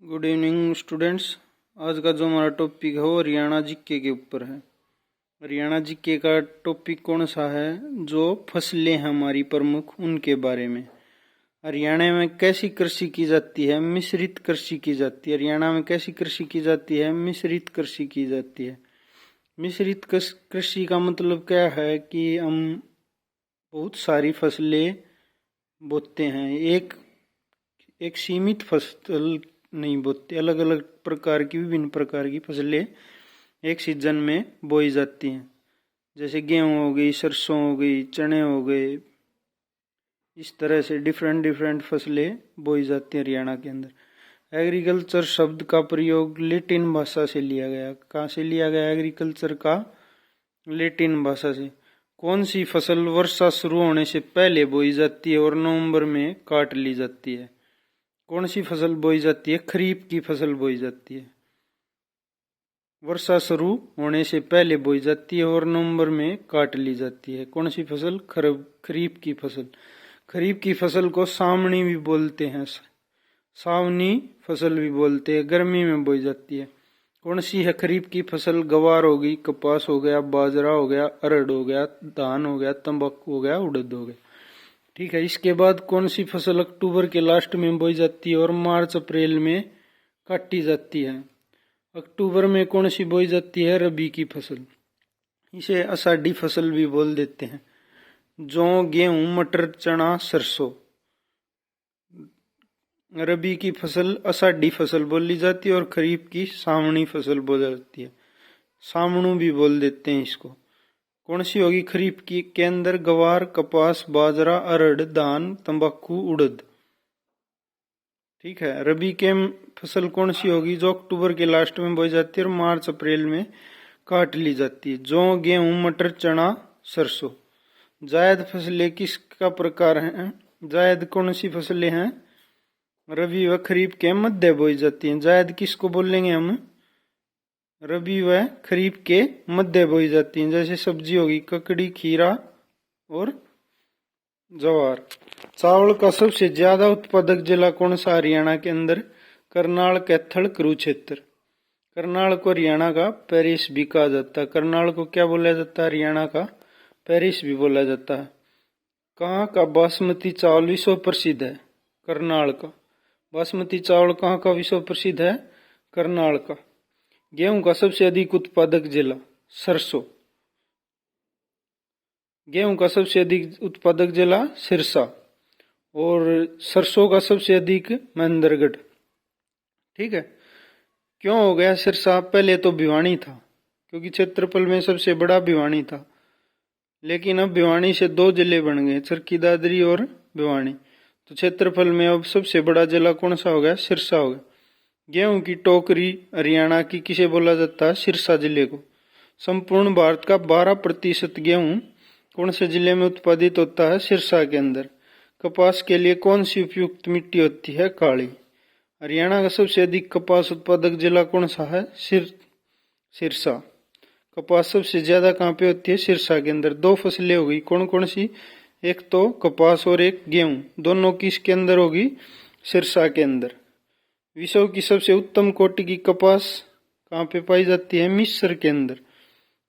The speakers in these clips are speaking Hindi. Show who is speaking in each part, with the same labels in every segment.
Speaker 1: Good evening students. आज का जो हमारा टॉपिक है वो हरियाणा जीके के ऊपर है। हरियाणा जीके का टॉपिक कौन सा है? जो फसलें हैं हमारी प्रमुख, उनके बारे में। हरियाणा में कैसी कृषि की जाती है? मिश्रित कृषि की जाती है। हरियाणा में कैसी कृषि की जाती है? मिश्रित कृषि की जाती है। मिश्रित कृषि का मतलब क्या है कि हम बहुत सारी फसलें बोते हैं, एक सीमित फसल नहीं बोते। अलग अलग प्रकार की, विभिन्न प्रकार की फसलें एक सीजन में बोई जाती हैं। जैसे गेहूं हो गई, सरसों हो गई, चने हो गए। इस तरह से डिफरेंट फसलें बोई जाती हैं हरियाणा के अंदर। एग्रीकल्चर शब्द का प्रयोग लैटिन भाषा से लिया गया। कहाँ से लिया गया? एग्रीकल्चर का लैटिन भाषा से। कौन सी फसल वर्षा शुरू होने से पहले बोई जाती है और नवंबर में काट ली जाती है? कौन सी फसल बोई जाती है? खरीफ की फसल बोई जाती है। वर्षा शुरू होने से पहले बोई जाती है और नवंबर में काट ली जाती है। कौन सी फसल? खरीफ की फसल। खरीफ की फसल को सावनी भी बोलते हैं, सावनी फसल भी बोलते हैं। गर्मी में बोई जाती है। कौन सी है खरीफ की फसल? गवार हो गई, कपास हो गया, बाजरा हो गया, अरहर हो गया, धान हो गया, तंबाकू हो गया, उड़द हो गया। ठीक है। इसके बाद कौन सी फसल अक्टूबर के लास्ट में बोई जाती है और मार्च अप्रैल में काटी जाती है? अक्टूबर में कौन सी बोई जाती है? रबी की फसल। इसे आषाढ़ी फसल भी बोल देते हैं। जौ, गेहूं, मटर, चना, सरसों। रबी की फसल आषाढ़ी फसल बोली जाती है और खरीफ की सावनी फसल बोली जाती है। सावणु भी बोल देते हैं इसको। कौन सी होगी खरीफ की के अंदर? गवार, कपास, बाजरा, अरहर, धान, तंबाकू, उड़द। ठीक है। रबी के फसल कौन सी होगी? जो अक्टूबर के लास्ट में बोई जाती है और मार्च अप्रैल में काट ली जाती है। जौ, गेहूं, मटर, चना, सरसों। जायद फसलें किसका प्रकार है? जायद कौन सी फसलें हैं? रबी व खरीफ के मध्य बोई जाती हैं। जायद किसको बोलेंगे हम? रबी व खरीफ के मध्य बोई जाती हैं। जैसे सब्जी होगी ककड़ी, खीरा और ज्वार। चावल का सबसे ज्यादा उत्पादक जिला कौन सा हरियाणा के अंदर? करनाल, कैथल, कुरुक्षेत्र। करनाल को हरियाणा का पेरिस भी कहा जाता है। करनाल को क्या बोला जाता है? हरियाणा का पेरिस भी बोला जाता है। कहाँ का बासमती चावल विश्व प्रसिद्ध है? करनाल का। बासमती चावल कहाँ का विश्व प्रसिद्ध है? करनाल का। गेहूं का सबसे अधिक उत्पादक जिला? सरसों। गेहूं का सबसे अधिक उत्पादक जिला सिरसा और सरसों का सबसे अधिक महेंद्रगढ़। ठीक है। क्यों हो गया सिरसा? पहले तो भिवानी था, क्योंकि क्षेत्रफल में सबसे बड़ा भिवानी था। लेकिन अब भिवानी से दो जिले बन गए, चरखी दादरी और भिवानी। तो क्षेत्रफल में अब सबसे बड़ा जिला कौन सा हो गया? सिरसा हो गया। गेहूं की टोकरी हरियाणा की किसे बोला जाता है? सिरसा जिले को। संपूर्ण भारत का 12% गेहूं कौन से जिले में उत्पादित होता है? सिरसा के अंदर। कपास के लिए कौन सी उपयुक्त मिट्टी होती है? काली। हरियाणा का सबसे अधिक कपास उत्पादक जिला कौन सा है? सिरसा। कपास सबसे ज्यादा कहाँ पे होती है? सिरसा के अंदर। दो फसलें होगी, कौन कौन सी? एक तो कपास और एक गेहूं। दोनों किसके अंदर होगी? सिरसा के अंदर। विश्व की सबसे उत्तम कोटि की कपास कहाँ पे पाई जाती है? मिस्र के अंदर।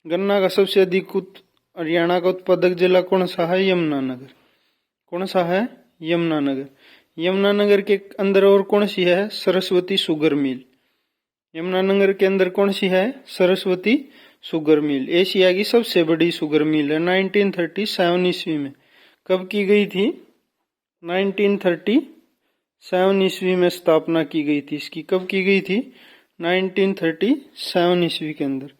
Speaker 1: गन्ना का सबसे अधिक हरियाणा का उत्पादक जिला कौन सा है? यमुनानगर। कौन सा है? यमुनानगर। यमुनानगर के अंदर और कौन सी है? Saraswati sugar mill. यमुनानगर के अंदर कौन सी है? Saraswati sugar mill. एशिया की सबसे बड़ी शुगर मिल है। 1937 ईस्वी में। कब की गई थी? 1937 ईस्वी में स्थापना की गई थी इसकी। कब की गई थी? 1937 ईस्वी के अंदर।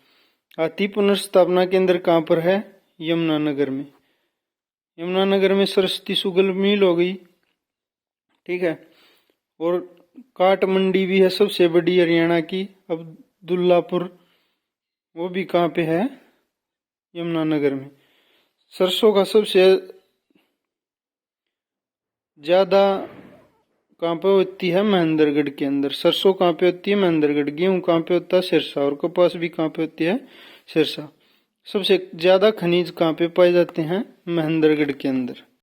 Speaker 1: हाथी पुनर्स्थापना केंद्र कहाँ पर है? यमुनानगर में। यमुनानगर में सरस्वती शुगर मिल हो गई। ठीक है। और काट मंडी भी है सबसे बड़ी हरियाणा की, अब्दुल्लापुर। वो भी कहाँ पे है? यमुनानगर में। सरसों का सबसे ज्यादा कहाँ पे होती है? महेंद्रगढ़ के अंदर। सरसों कहाँ पे होती है? महेंद्रगढ़। गेहूं कहाँ पे होता है? सिरसा। और कपास भी कहाँ पे होती है? सिरसा। सबसे ज्यादा खनिज कहाँ पे पाए जाते हैं? महेंद्रगढ़ के अंदर।